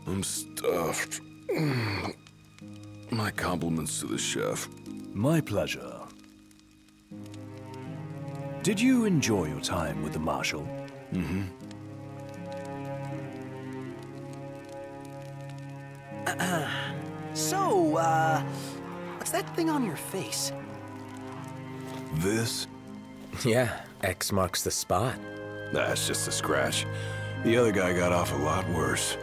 I'm stuffed. My compliments to the chef. My pleasure. Did you enjoy your time with the Marshal? Mm-hmm. So, what's that thing on your face? This? Yeah, X marks the spot. That's just a scratch. The other guy got off a lot worse.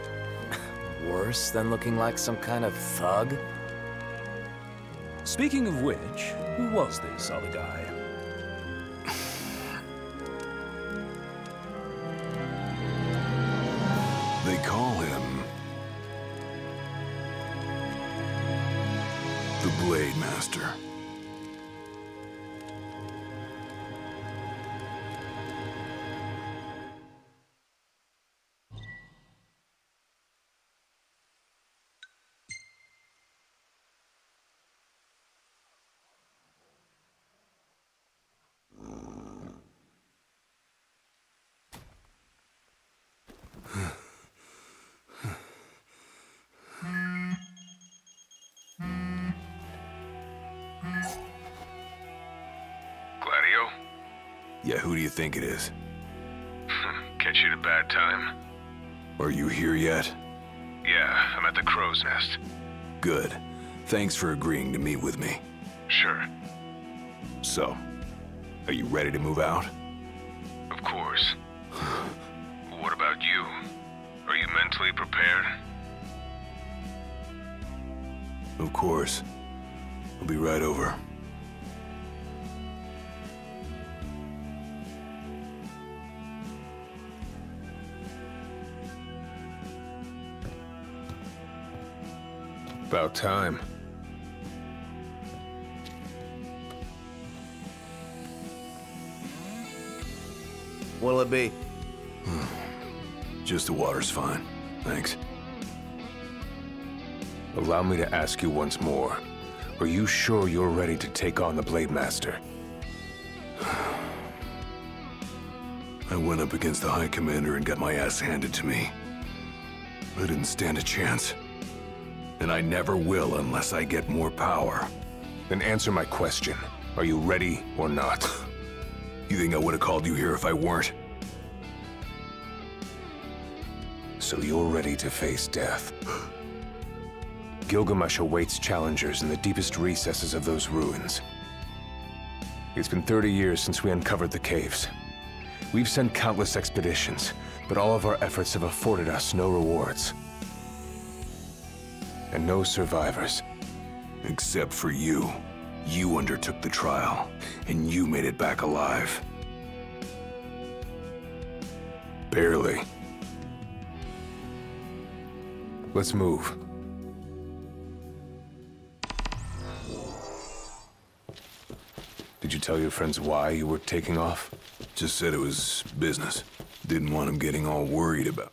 Worse than looking like some kind of thug? Speaking of which, who was this other guy? They call him the Blade Master. Gladio? Yeah, who do you think it is? Catch you at a bad time? Are you here yet? Yeah, I'm at the Crow's Nest. Good. Thanks for agreeing to meet with me. Sure. So, are you ready to move out? Of course. What about you? Are you mentally prepared? Of course. I'll be right over. About time. What'll it be? Just the water's fine. Thanks. Allow me to ask you once more. Are you sure you're ready to take on the Blade Master? I went up against the High Commander and got my ass handed to me. I didn't stand a chance. And I never will unless I get more power. Then answer my question. Are you ready or not? You think I would have called you here if I weren't? So you're ready to face death. Gilgamesh awaits challengers in the deepest recesses of those ruins. It's been 30 years since we uncovered the caves. We've sent countless expeditions, but all of our efforts have afforded us no rewards. And no survivors. Except for you. You undertook the trial, and you made it back alive. Barely. Let's move. Did you tell your friends why you were taking off? Just said it was business. Didn't want them getting all worried about.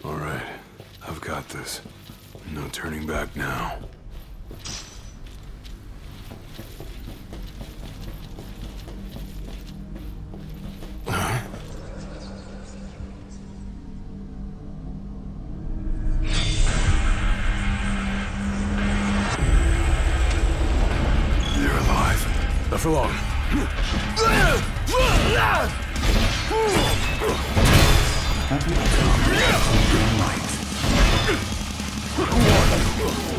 All right, I've got this. No turning back now. Not for long.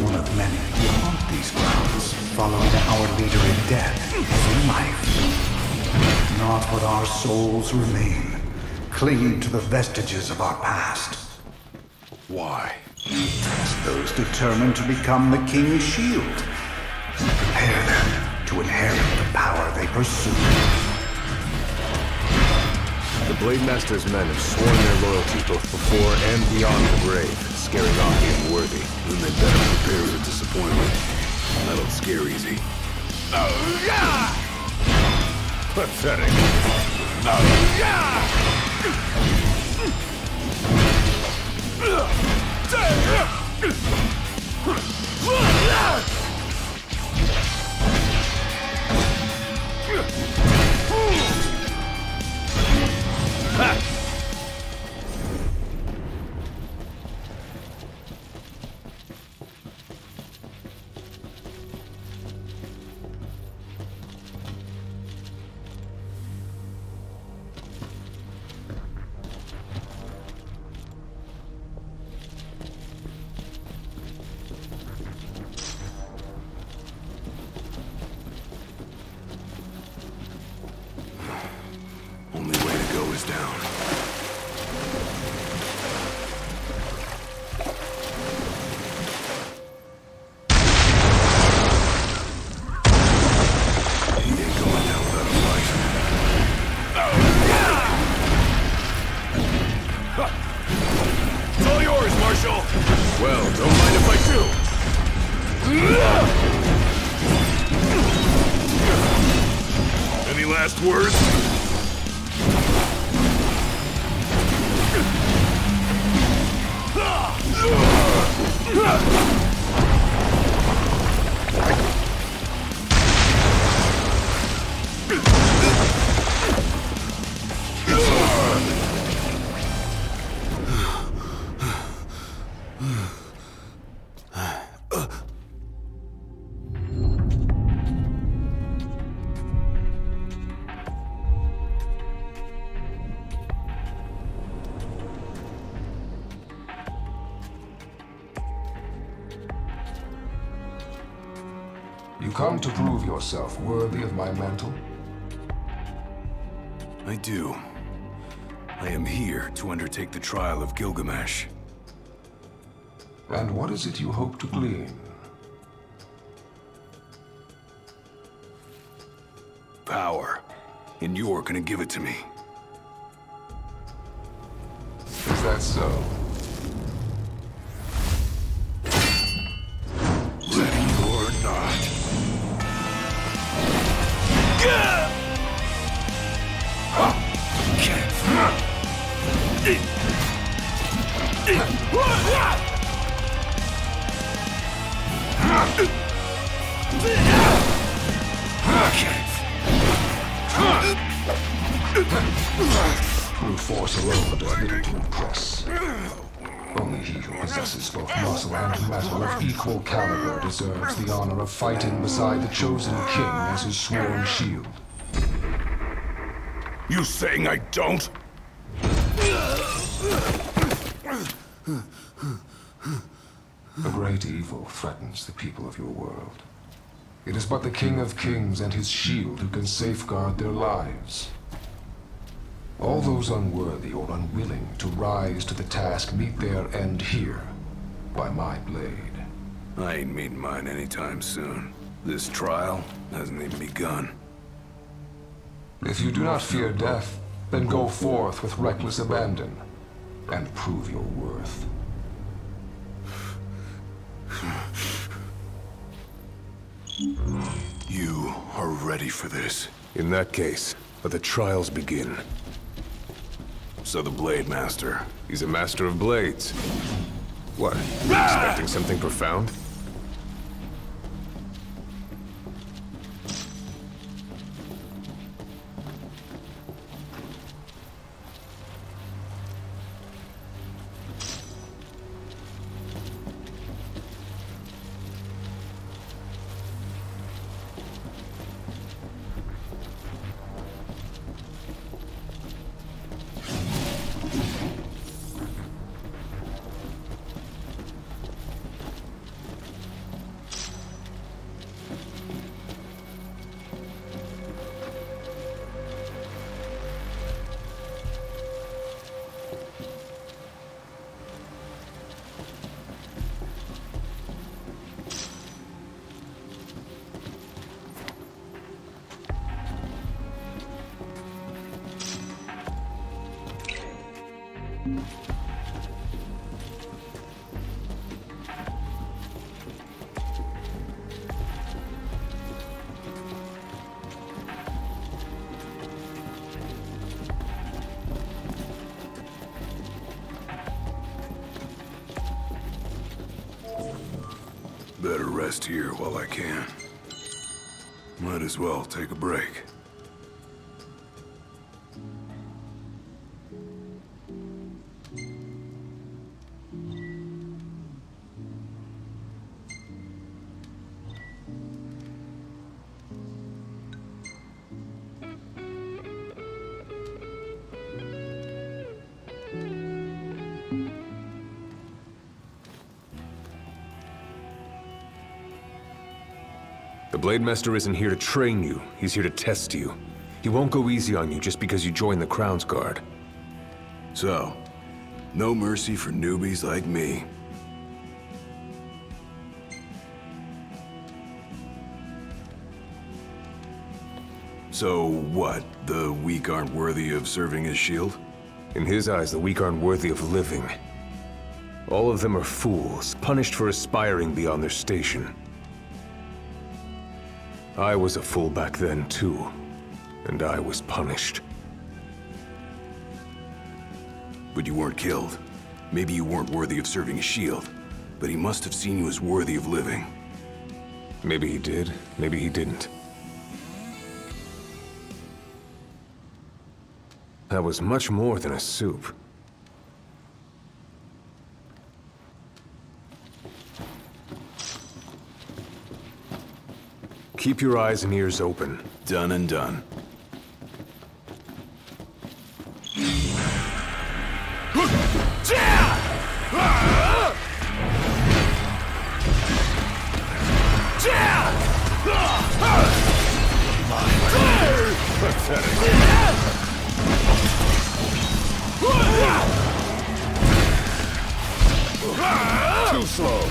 One of many who haunt these grounds, following our leader in death as in life. Not but our souls remain, clinging to the vestiges of our past. Why? As those determined to become the King's shield. Prepare them to inherit the power they pursue. The Blade Master's men have sworn their loyalty both before and beyond the grave, scaring off the unworthy. Then they better prepare for disappointment. I don't scare easy. Pathetic. last words? You come to prove yourself worthy of my mantle? I do. I am here to undertake the trial of Gilgamesh. And what is it you hope to glean? Power. And you're gonna give it to me. Is that so? Ready or not. Brute force alone does little to impress. Only he who possesses both muscle and metal of equal caliber deserves the honor of fighting beside the chosen king as his sworn shield. You saying I don't? A great evil threatens the people of your world. It is but the King of Kings and his shield who can safeguard their lives. All those unworthy or unwilling to rise to the task meet their end here, by my blade. I ain't meeting mine anytime soon. This trial hasn't even begun. If you do not fear death, then go forth with reckless abandon, and prove your worth. You are ready for this. In that case, let the trials begin. So the Blade Master. He's a master of blades. What? You expecting something profound? Better rest here while I can. Might as well take a break. The Blade Master isn't here to train you, he's here to test you. He won't go easy on you just because you joined the Crown's Guard. So, no mercy for newbies like me. So what? The weak aren't worthy of serving as shield? In his eyes, the weak aren't worthy of living. All of them are fools, punished for aspiring beyond their station. I was a fool back then, too. and I was punished. But you weren't killed. Maybe you weren't worthy of serving a shield, but he must have seen you as worthy of living. Maybe he did, maybe he didn't. That was much more than a soup. Keep your eyes and ears open. Done and done. Too slow.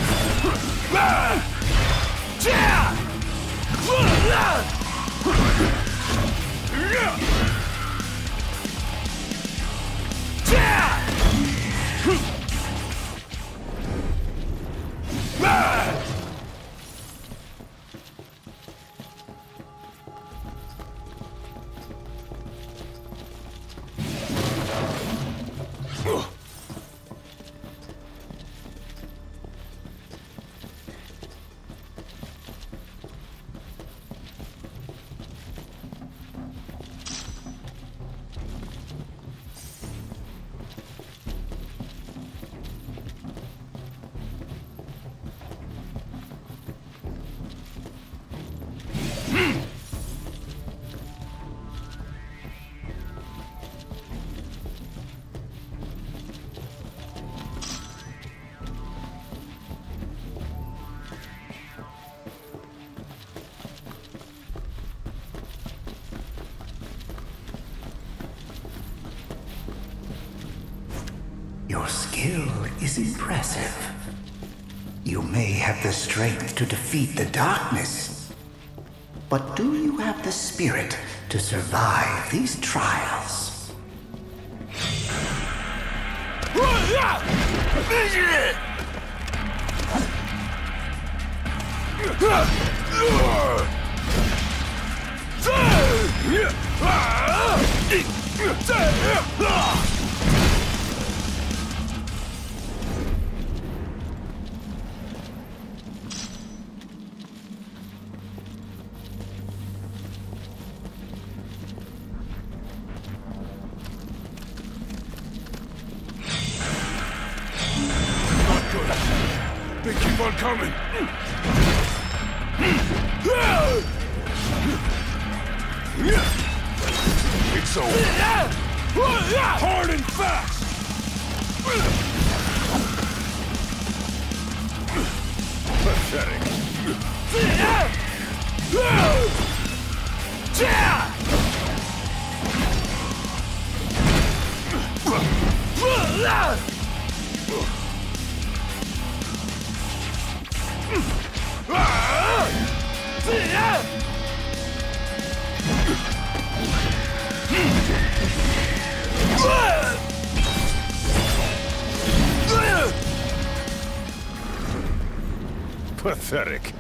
Your skill is impressive. You may have the strength to defeat the darkness, but do you have the spirit to survive these trials? They keep on coming! It's over! Hard and fast! Pathetic! Pathetic.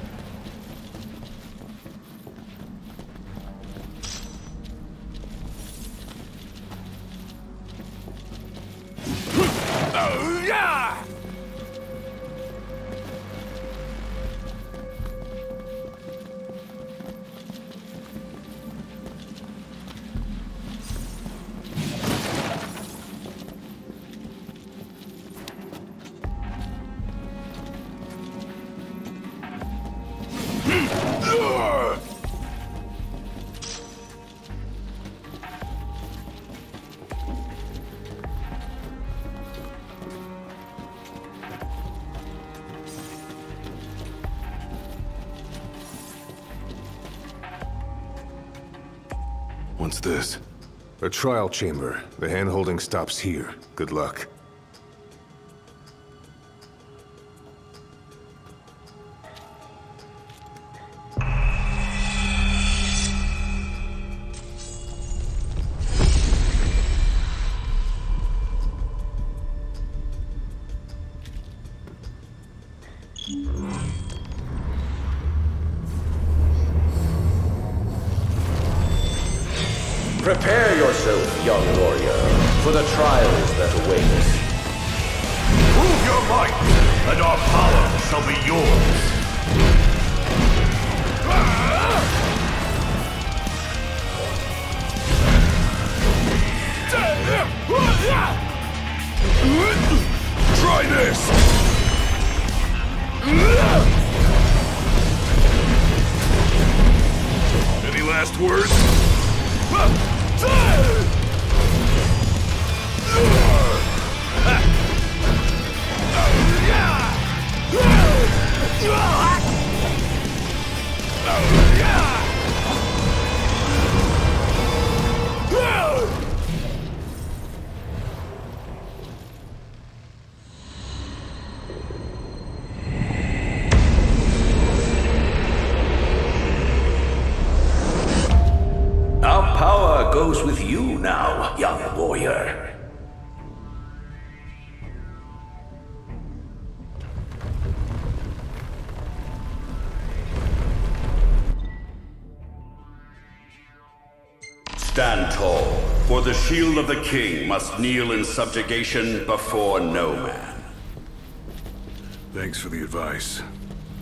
What's this? A trial chamber. The hand-holding stops here. Good luck. Prepare yourself, young warrior, for the trials that await us. Prove your might, and our power shall be yours. Try this! Any last words? Our power goes with you now, young warrior. Stand tall, for the shield of the king must kneel in subjugation before no man. Thanks for the advice.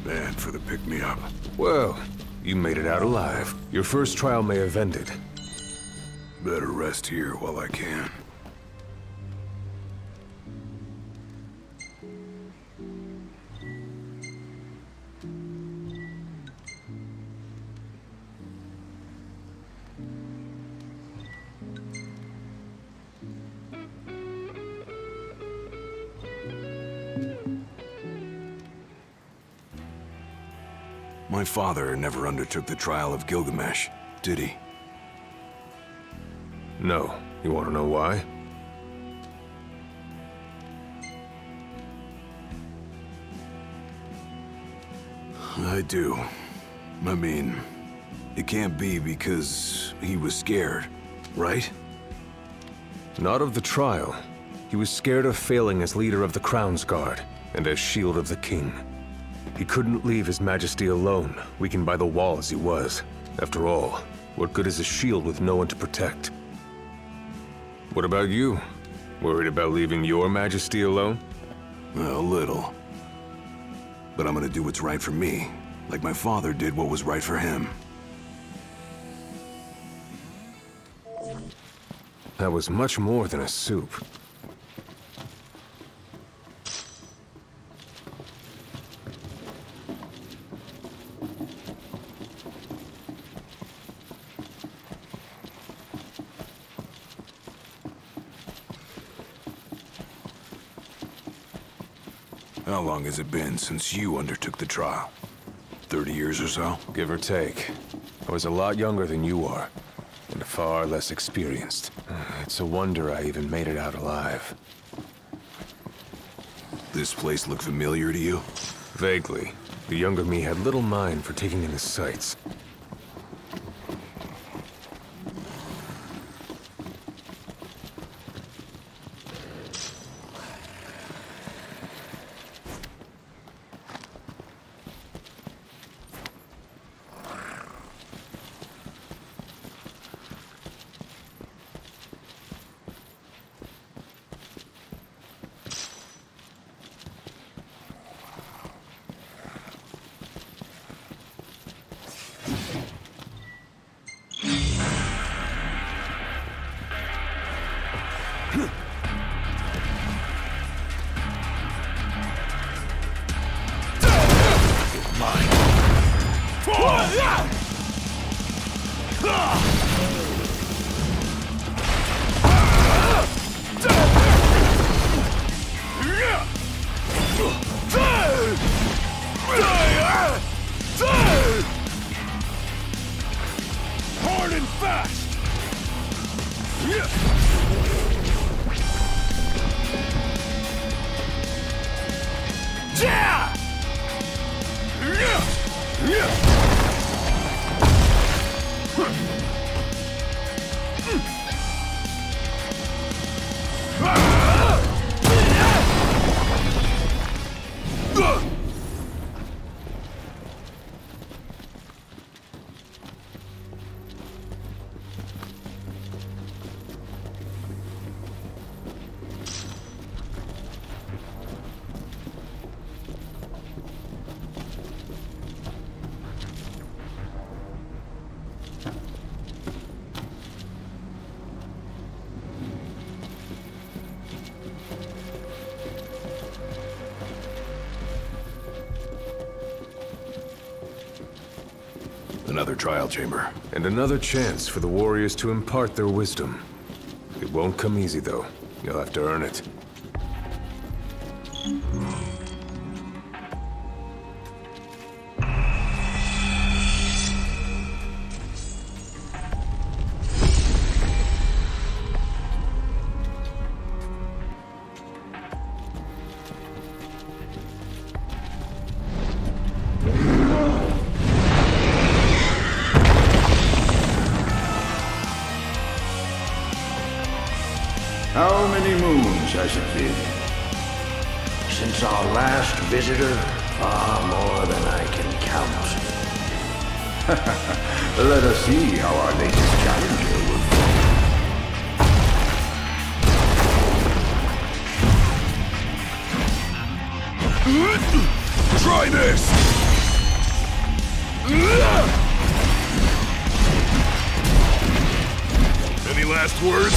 And for the pick-me-up. Well, you made it out alive. Your first trial may have ended. Better rest here while I can. My father never undertook the trial of Gilgamesh, did he? No. You want to know why? I do. I mean, it can't be because he was scared, right? Not of the trial. He was scared of failing as leader of the Crown's Guard, and as Shield of the King. He couldn't leave His Majesty alone, weakened by the wall as he was. After all, what good is a shield with no one to protect? What about you? Worried about leaving your Majesty alone? A little. But I'm gonna do what's right for me, like my father did what was right for him. That was much more than a soup. How long has it been since you undertook the trial? 30 years or so? Give or take. I was a lot younger than you are, and far less experienced. It's a wonder I even made it out alive. This place look familiar to you? Vaguely. The younger me had little mind for taking in the sights. another trial chamber. And another chance for the warriors to impart their wisdom. It won't come easy, though. You'll have to earn it. How many moons has it been? Since our last visitor? Far more than I can count. Let us see how our latest challenger will fare. Try this! Any last words?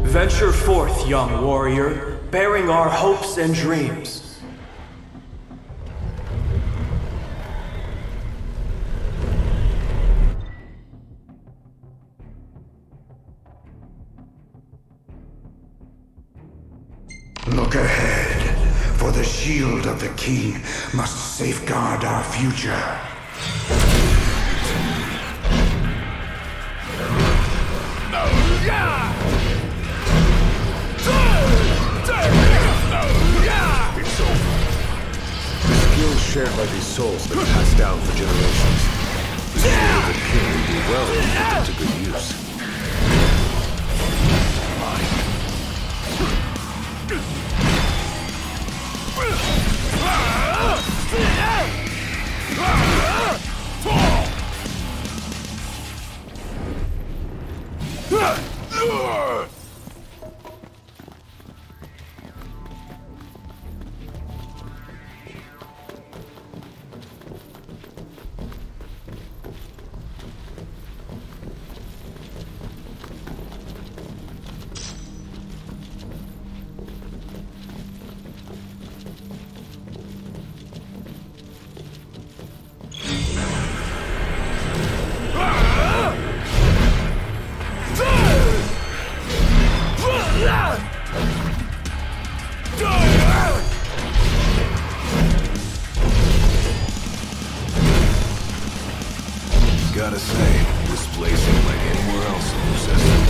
Venture forth, young warrior, bearing our hopes and dreams. Look ahead, for the shield of the king must safeguard our future. It's over. The skills shared by these souls have been passed down for generations. The shield of the king would do well if put to good use. Gotta say, this place ain't like anywhere else in the system.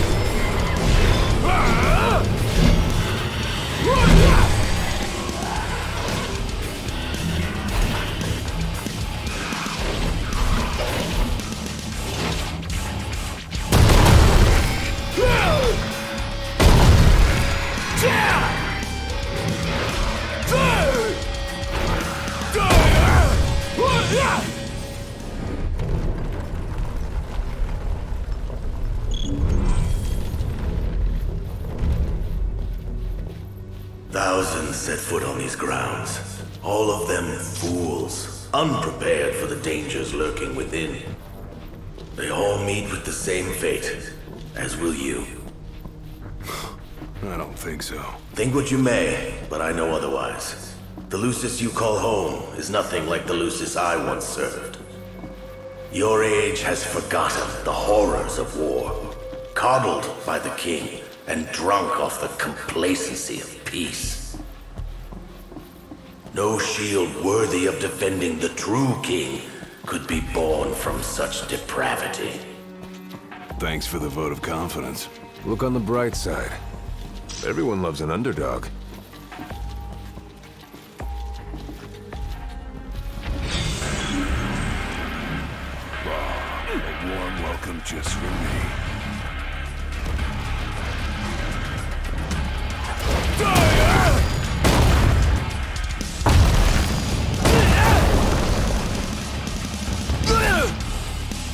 Thousands set foot on these grounds. All of them fools, unprepared for the dangers lurking within. They all meet with the same fate, as will you. I don't think so. Think what you may, but I know otherwise. The Lucis you call home is nothing like the Lucis I once served. Your age has forgotten the horrors of war, coddled by the king, and drunk off the complacency of peace. No shield worthy of defending the true king could be born from such depravity. Thanks for the vote of confidence. Look on the bright side. Everyone loves an underdog. A warm welcome just for me.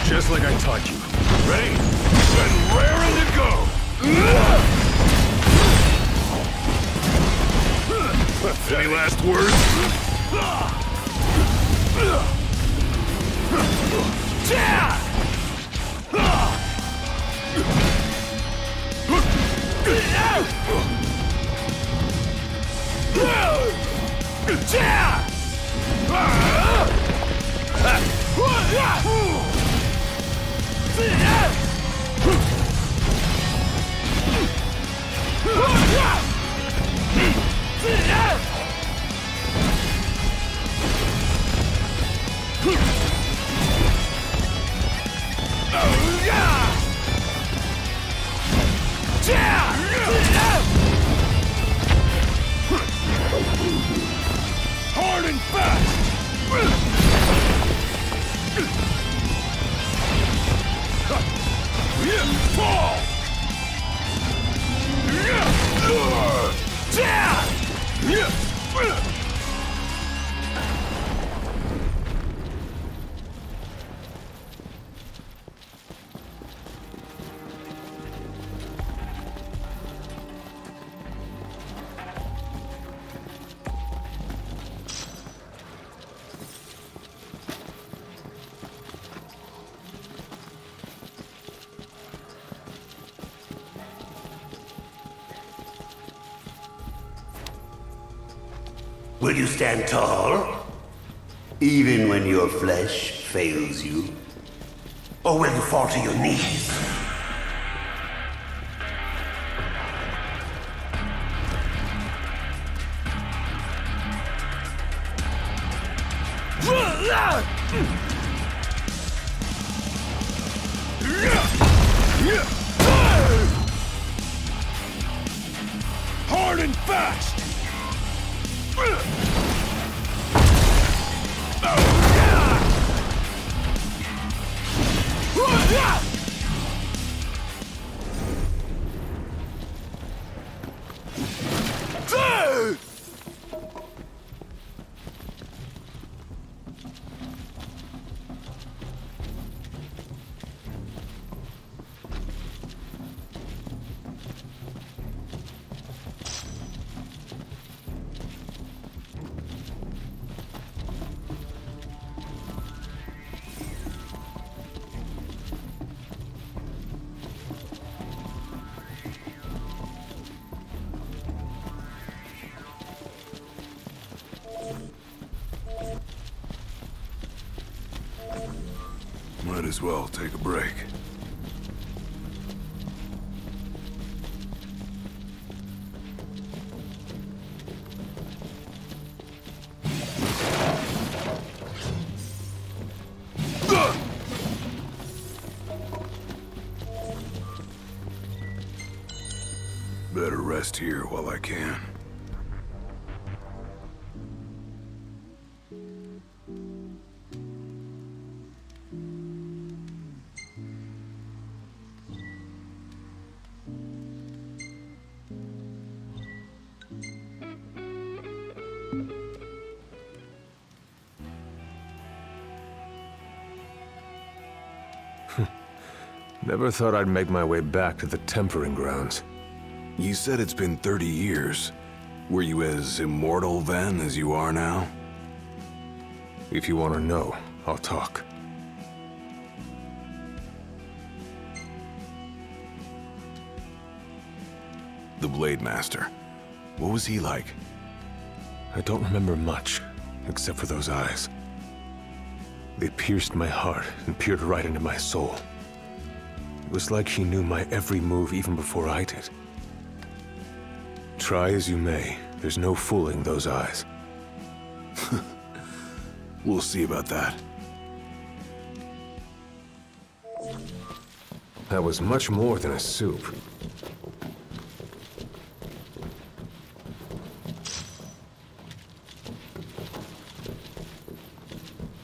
Just like I taught you. Ready? Then raring to go! Any last words? Hard and fast! Fall! Will you stand tall? Even when your flesh fails you? Or will you fall to your knees? Hard and fast! Might as well take a break. Better rest here while I can. Never thought I'd make my way back to the tempering grounds. You said it's been 30 years. Were you as immortal then as you are now? If you want to know, I'll talk. The Blade Master. What was he like? I don't remember much, except for those eyes. They pierced my heart and peered right into my soul. It was like he knew my every move even before I did. Try as you may, there's no fooling those eyes. We'll see about that. That was much more than a soup.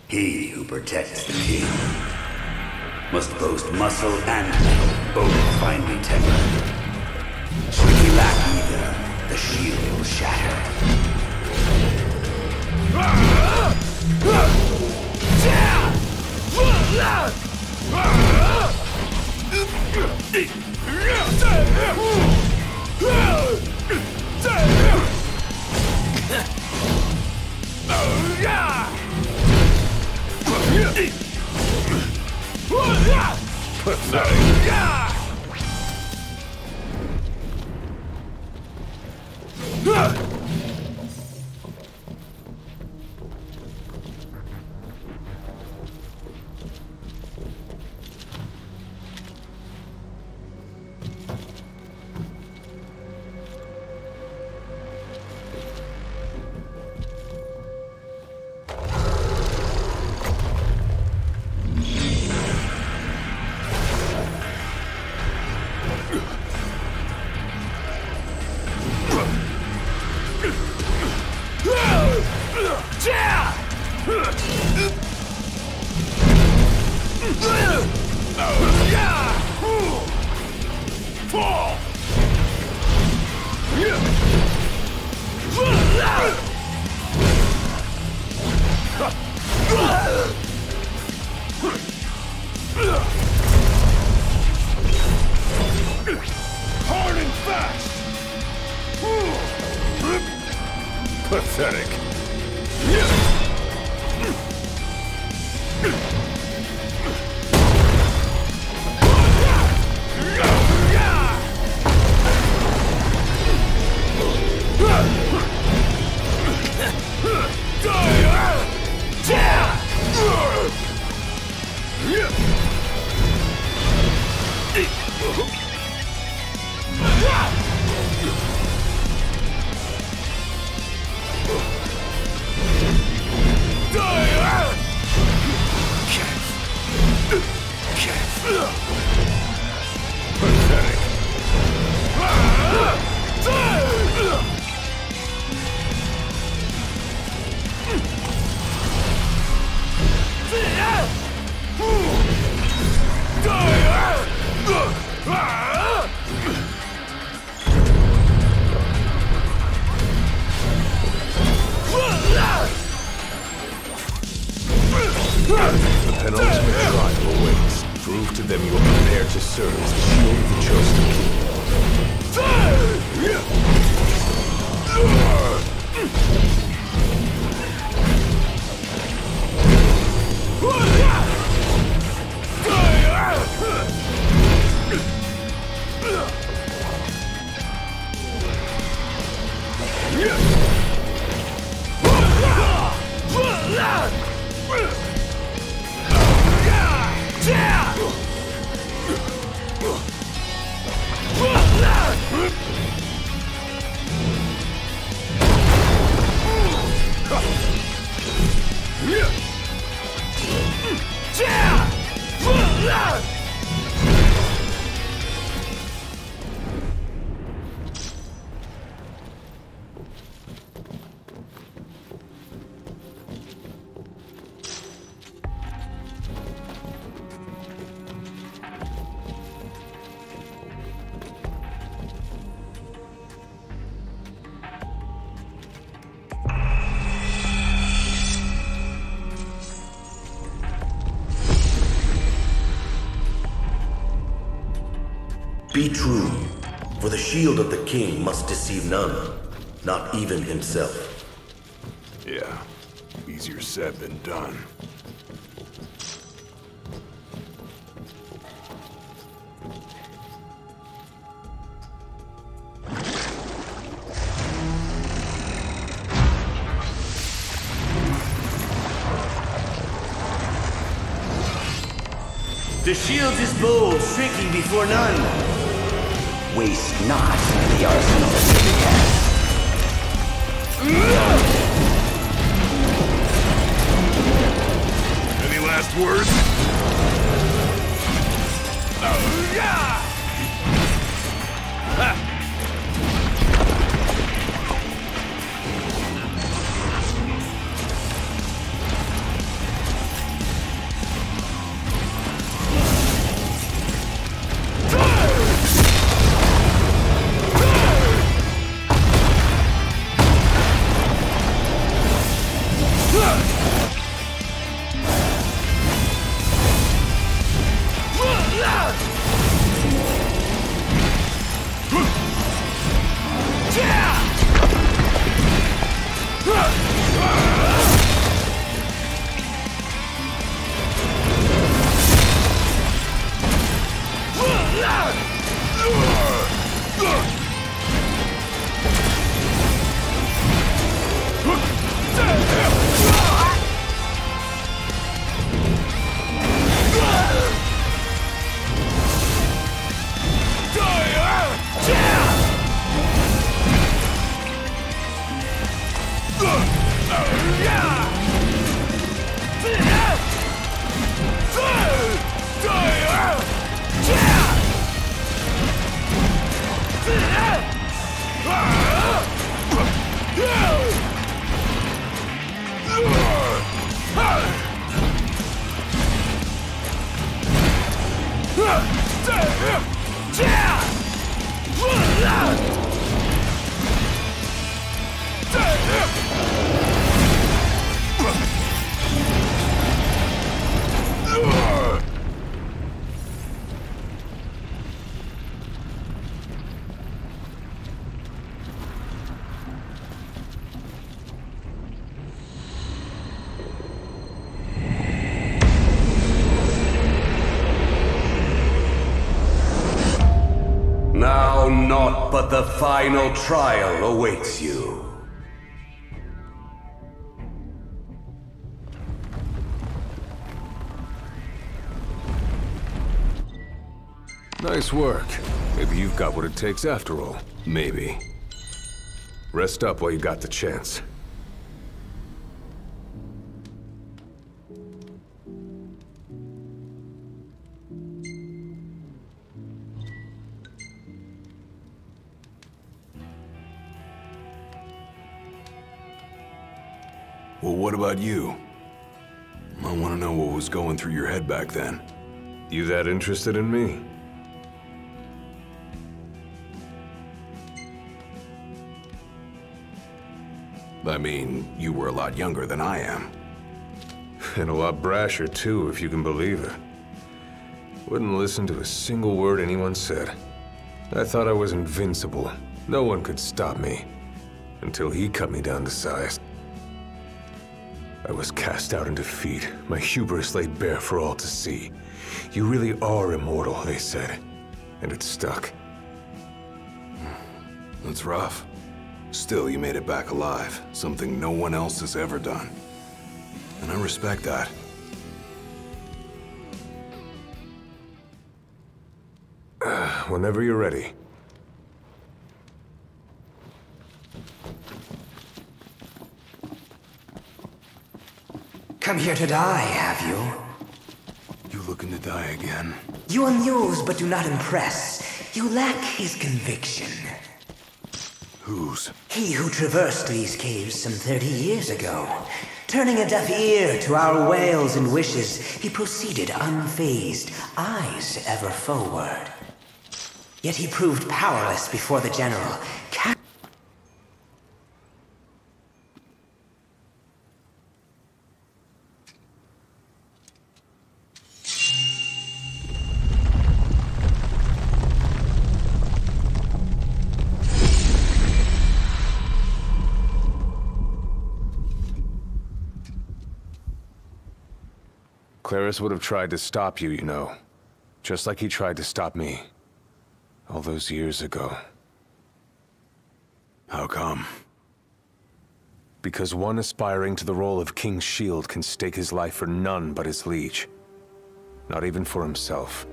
He who protects the king must boast muscle and metal, both finely tempered. Should he lack either, the shield will shatter. Hard and fast! Pathetic. The penultimate trial awaits. Prove to them you are prepared to serve as the shield of the chosen king. Be true, for the shield of the king must deceive none, not even himself. Yeah, easier said than done. The shield is bold, shrinking before none. Waste not the arsenal that you Any last words? Oh, yeah! Now naught but the final trial awaits you. Nice work. Maybe you've got what it takes after all. Maybe. Rest up while you got the chance. Well, what about you? I want to know what was going through your head back then. You that interested in me? I mean, you were a lot younger than I am. And a lot brasher, too, if you can believe it. Wouldn't listen to a single word anyone said. I thought I was invincible. No one could stop me. Until he cut me down to size. I was cast out in defeat, my hubris laid bare for all to see. You really are immortal, they said. And it stuck. That's rough. Still, you made it back alive, something no one else has ever done. And I respect that. Whenever you're ready. Come here to die, have you? You looking to die again? You amuse but do not impress. You lack his conviction. Whose? He who traversed these caves some 30 years ago. Turning a deaf ear to our wails and wishes, he proceeded unfazed, eyes ever forward. Yet he proved powerless before the general. Claris would have tried to stop you, you know. Just like he tried to stop me. All those years ago. How come? Because one aspiring to the role of King's Shield can stake his life for none but his liege. Not even for himself.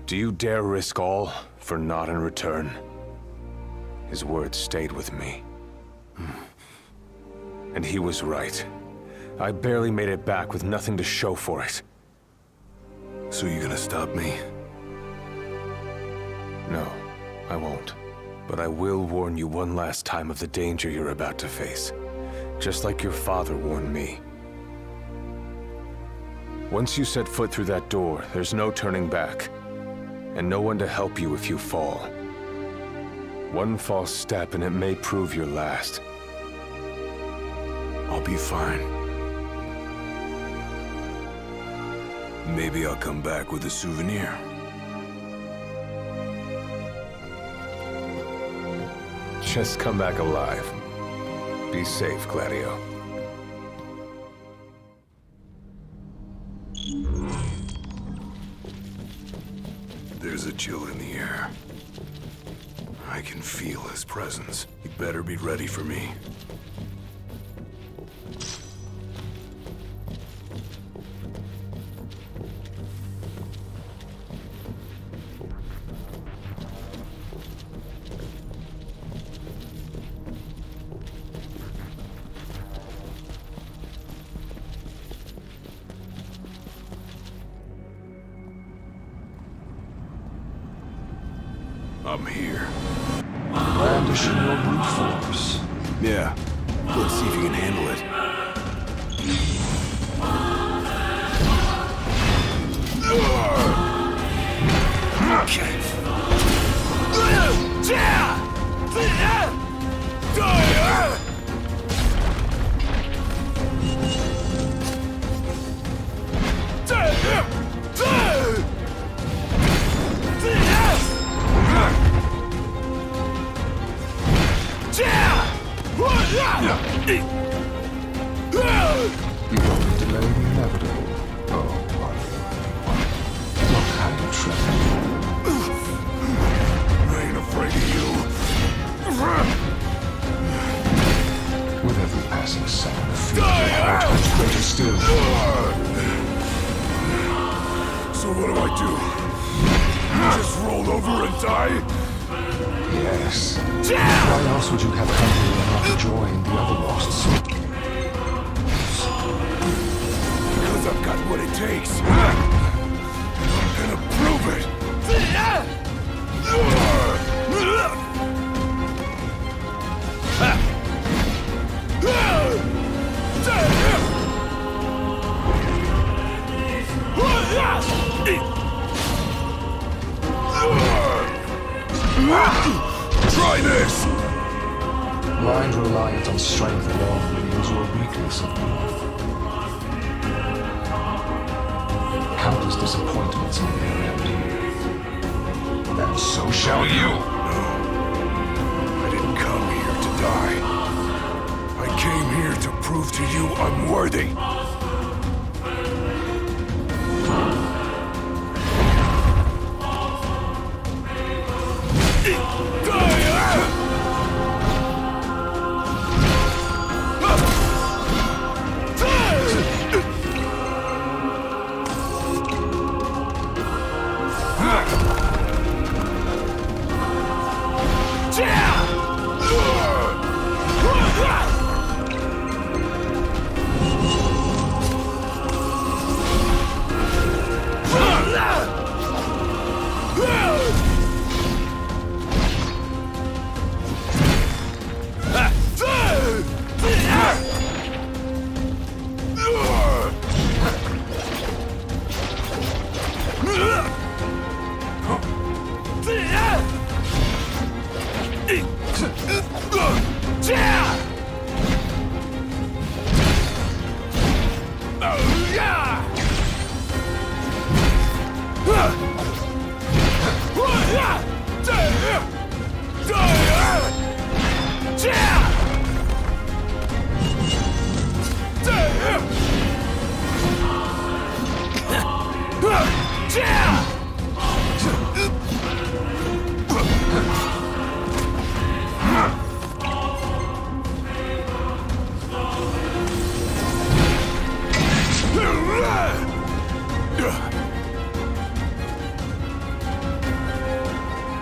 Do you dare risk all for naught in return? His words stayed with me. And he was right. I barely made it back with nothing to show for it. So you gonna stop me? No, I won't. But I will warn you one last time of the danger you're about to face. Just like your father warned me. Once you set foot through that door, there's no turning back. And no one to help you if you fall. One false step and it may prove your last. I'll be fine. Maybe I'll come back with a souvenir. Just come back alive. Be safe, Gladio. There's a chill in the air. I can feel his presence. You better be ready for me. I'm here. Brandishing your brute force. Yeah. Let's see if you can handle it. You only delay the inevitable. Oh, what kind of tremor? I ain't afraid of you. With every passing second, the fear of your heart is greater still. So what do I do? Just roll over and die? Yes. Why else would you have come here and not join the other lost souls? Because I've got what it takes. I'm gonna prove it. Try this! Blind reliance on strength alone reveals your weakness of birth. Countless disappointments in their end here. And so shall you! No. I didn't come here to die. I came here to prove to you I'm worthy.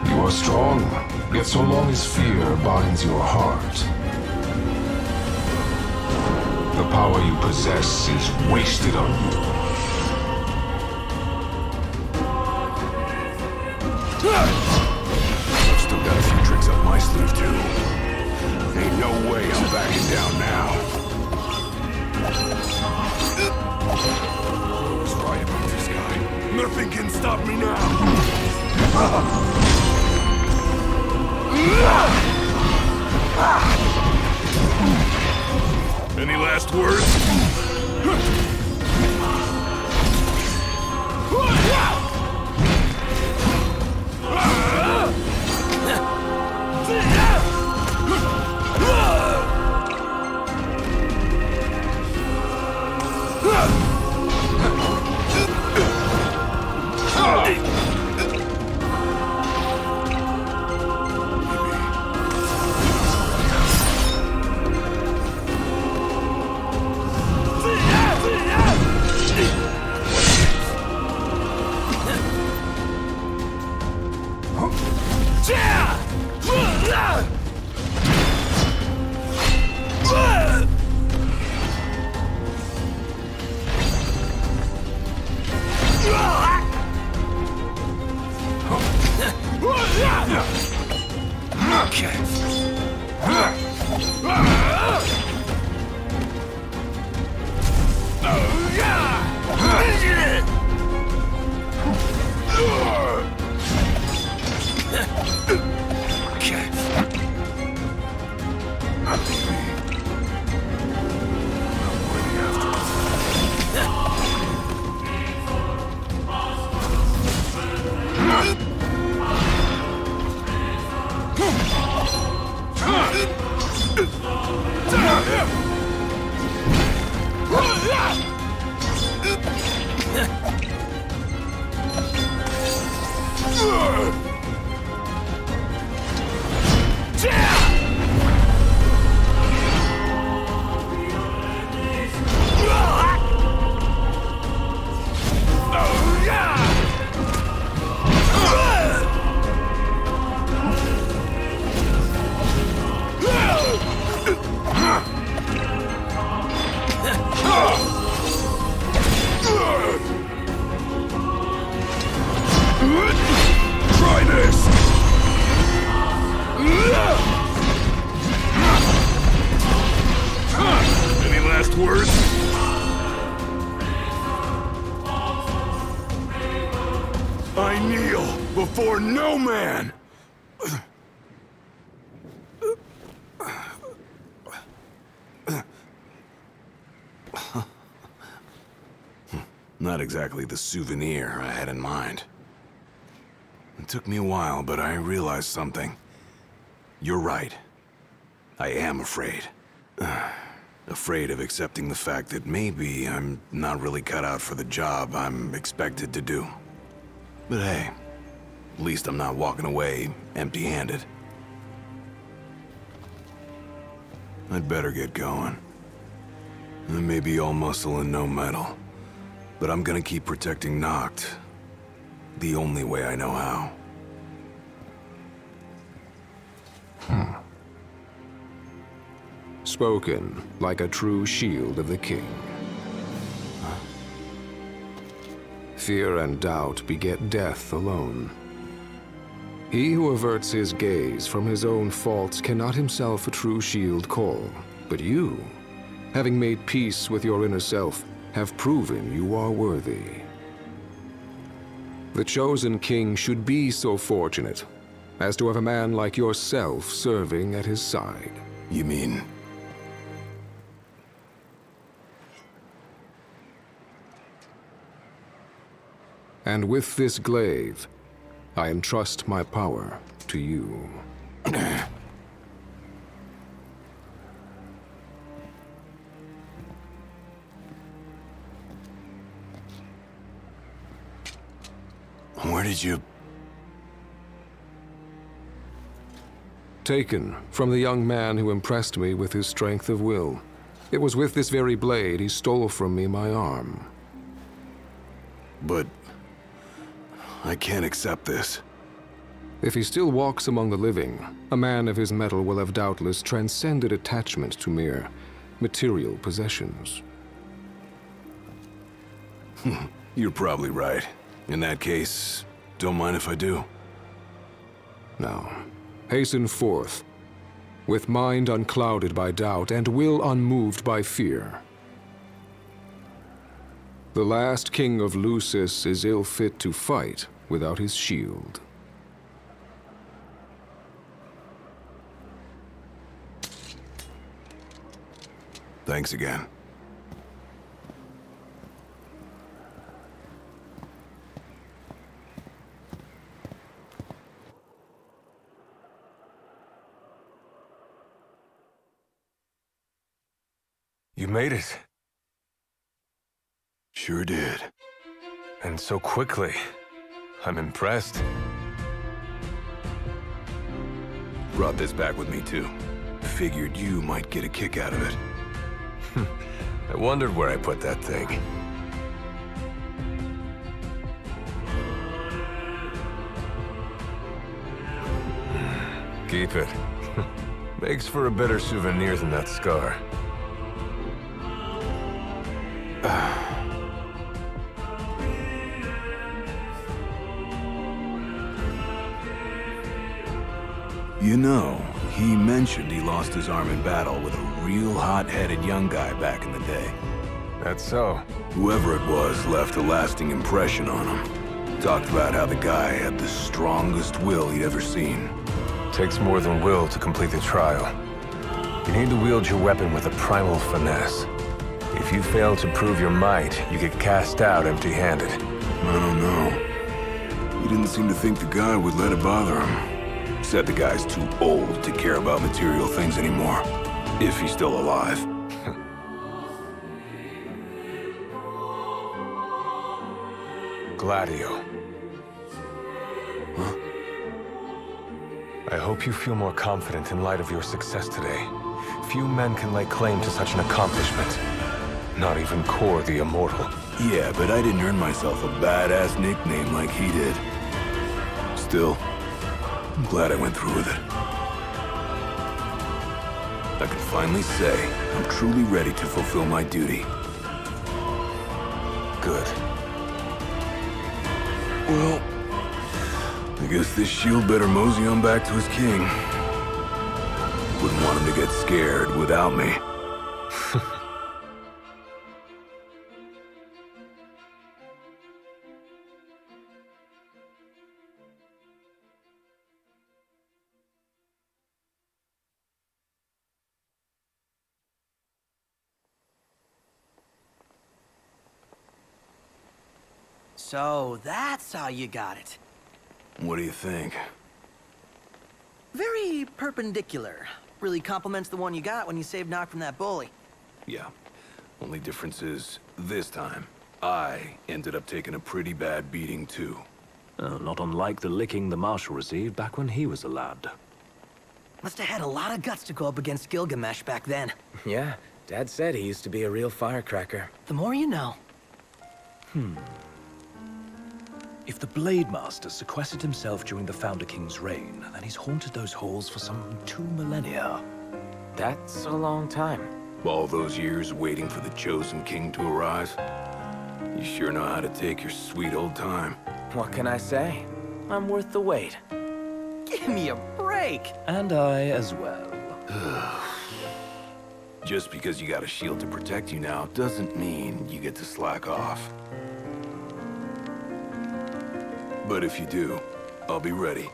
You are strong, yet so long as fear binds your heart, the power you possess is wasted on you. I've still got a few tricks up my sleeve, too. Ain't no way I'm backing down now. I was right about this guy. Nothing can stop me now. Any last last words? I kneel before no man! Not exactly the souvenir I had in mind. It took me a while, but I realized something. You're right. I am afraid. Afraid of accepting the fact that maybe I'm not really cut out for the job I'm expected to do. But hey, at least I'm not walking away empty-handed. I'd better get going. I may be all muscle and no metal, but I'm gonna keep protecting Noct the only way I know how. Spoken like a true shield of the king. Fear and doubt beget death alone. He who averts his gaze from his own faults cannot himself a true shield call. But you, having made peace with your inner self, have proven you are worthy. The chosen king should be so fortunate as to have a man like yourself serving at his side. You mean? And with this glaive, I entrust my power to you. Where did you... Taken from the young man who impressed me with his strength of will. It was with this very blade he stole from me my arm. But... I can't accept this. If he still walks among the living, a man of his mettle will have doubtless transcended attachment to mere material possessions. You're probably right. In that case, don't mind if I do. Now, hasten forth, with mind unclouded by doubt and will unmoved by fear. The last king of Lucis is ill fit to fight without his shield. Thanks again. You made it. Sure did. And so quickly. I'm impressed. Brought this back with me, too. Figured you might get a kick out of it. I wondered where I put that thing. Keep it. Makes for a better souvenir than that scar. You know, he mentioned he lost his arm in battle with a real hot-headed young guy back in the day. That's so. Whoever it was left a lasting impression on him. Talked about how the guy had the strongest will he'd ever seen. Takes more than will to complete the trial. You need to wield your weapon with a primal finesse. If you fail to prove your might, you get cast out empty-handed. I don't know. He didn't seem to think the guy would let it bother him. Said the guy's too old to care about material things anymore. If he's still alive. Gladio. Huh? I hope you feel more confident in light of your success today. Few men can lay claim to such an accomplishment. Not even Cor the Immortal. Yeah, but I didn't earn myself a badass nickname like he did. Still, I'm glad I went through with it. I can finally say I'm truly ready to fulfill my duty. Good. Well, I guess this shield better mosey on back to his king. Wouldn't want him to get scared without me. So, that's how you got it. What do you think? Very perpendicular. Really complements the one you got when you saved Nock from that bully. Yeah. Only difference is, this time, I ended up taking a pretty bad beating, too. Not unlike the licking the Marshal received back when he was a lad. Must have had a lot of guts to go up against Gilgamesh back then. Yeah, Dad said he used to be a real firecracker. The more you know. If the Blade Master sequestered himself during the Founder King's reign, then he's haunted those halls for some 2 millennia. That's a long time. All those years waiting for the Chosen King to arise. You sure know how to take your sweet old time. What can I say? I'm worth the wait. Give me a break! And I as well. Just because you got a shield to protect you now doesn't mean you get to slack off. But if you do, I'll be ready.